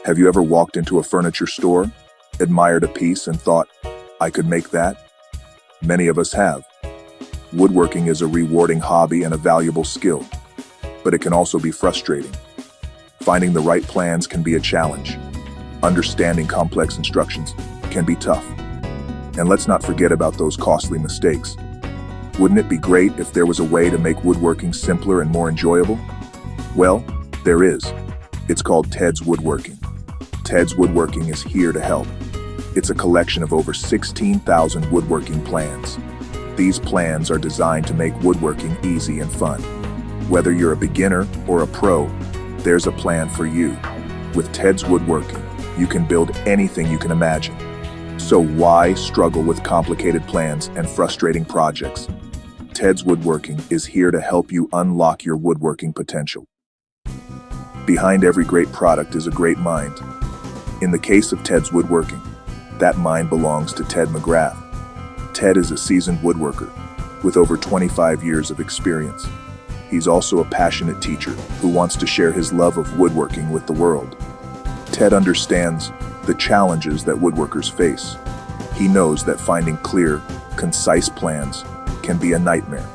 Have you ever walked into a furniture store, admired a piece, and thought, I could make that? Many of us have. Woodworking is a rewarding hobby and a valuable skill, but it can also be frustrating. Finding the right plans can be a challenge. Understanding complex instructions can be tough. And let's not forget about those costly mistakes. Wouldn't it be great if there was a way to make woodworking simpler and more enjoyable? Well, there is. It's called TedsWoodworking. TedsWoodworking is here to help. It's a collection of over 16,000 woodworking plans. These plans are designed to make woodworking easy and fun. Whether you're a beginner or a pro, there's a plan for you. With TedsWoodworking, you can build anything you can imagine. So why struggle with complicated plans and frustrating projects? TedsWoodworking is here to help you unlock your woodworking potential. Behind every great product is a great mind. In the case of TedsWoodworking, that mind belongs to Ted McGrath. Ted is a seasoned woodworker with over 25 years of experience. He's also a passionate teacher who wants to share his love of woodworking with the world. Ted understands the challenges that woodworkers face. He knows that finding clear, concise plans can be a nightmare.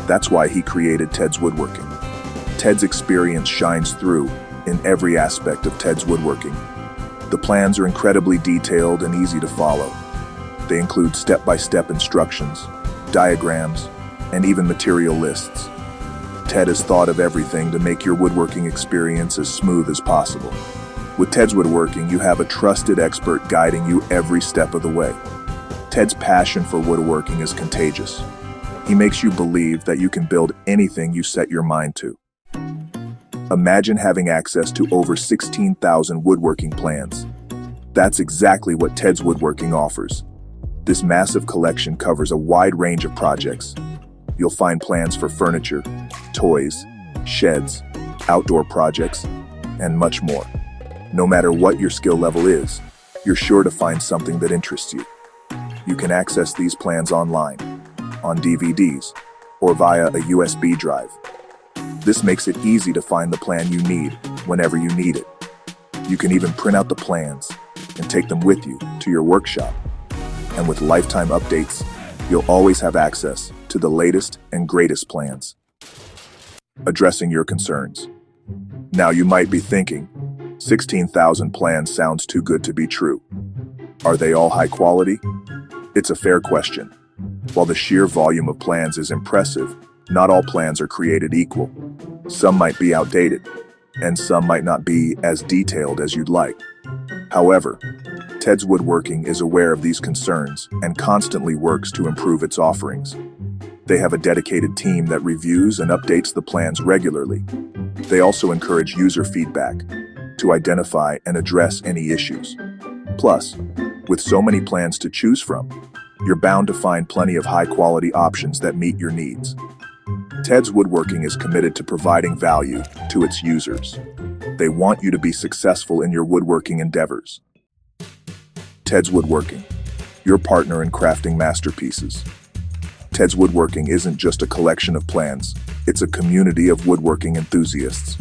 That's why he created TedsWoodworking. Ted's experience shines through in every aspect of TedsWoodworking. The plans are incredibly detailed and easy to follow. They include step-by-step instructions, diagrams, and even material lists. Ted has thought of everything to make your woodworking experience as smooth as possible. With TedsWoodworking, you have a trusted expert guiding you every step of the way. Ted's passion for woodworking is contagious. He makes you believe that you can build anything you set your mind to. Imagine having access to over 16,000 woodworking plans. That's exactly what TedsWoodworking offers. This massive collection covers a wide range of projects. You'll find plans for furniture, toys, sheds, outdoor projects, and much more. No matter what your skill level is, you're sure to find something that interests you. You can access these plans online, on DVDs, or via a USB drive. This makes it easy to find the plan you need whenever you need it. You can even print out the plans and take them with you to your workshop. And with lifetime updates, you'll always have access to the latest and greatest plans. Addressing your concerns. Now you might be thinking, 16,000 plans sounds too good to be true. Are they all high quality? It's a fair question. While the sheer volume of plans is impressive, not all plans are created equal. Some might be outdated, and some might not be as detailed as you'd like. However, TedsWoodworking is aware of these concerns and constantly works to improve its offerings. They have a dedicated team that reviews and updates the plans regularly. They also encourage user feedback to identify and address any issues. Plus, with so many plans to choose from, you're bound to find plenty of high-quality options that meet your needs. TedsWoodworking is committed to providing value to its users. They want you to be successful in your woodworking endeavors. TedsWoodworking, your partner in crafting masterpieces. TedsWoodworking isn't just a collection of plans, it's a community of woodworking enthusiasts.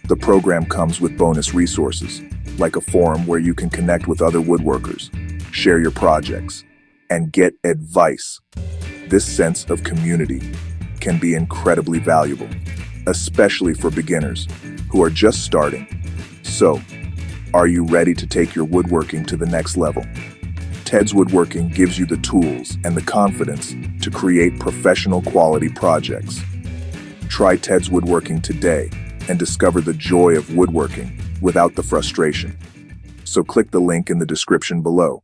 The program comes with bonus resources, like a forum where you can connect with other woodworkers, share your projects, and get advice. This sense of community can be incredibly valuable, especially for beginners who are just starting. So, are you ready to take your woodworking to the next level? TedsWoodworking gives you the tools and the confidence to create professional quality projects. Try TedsWoodworking today and discover the joy of woodworking without the frustration. So click the link in the description below.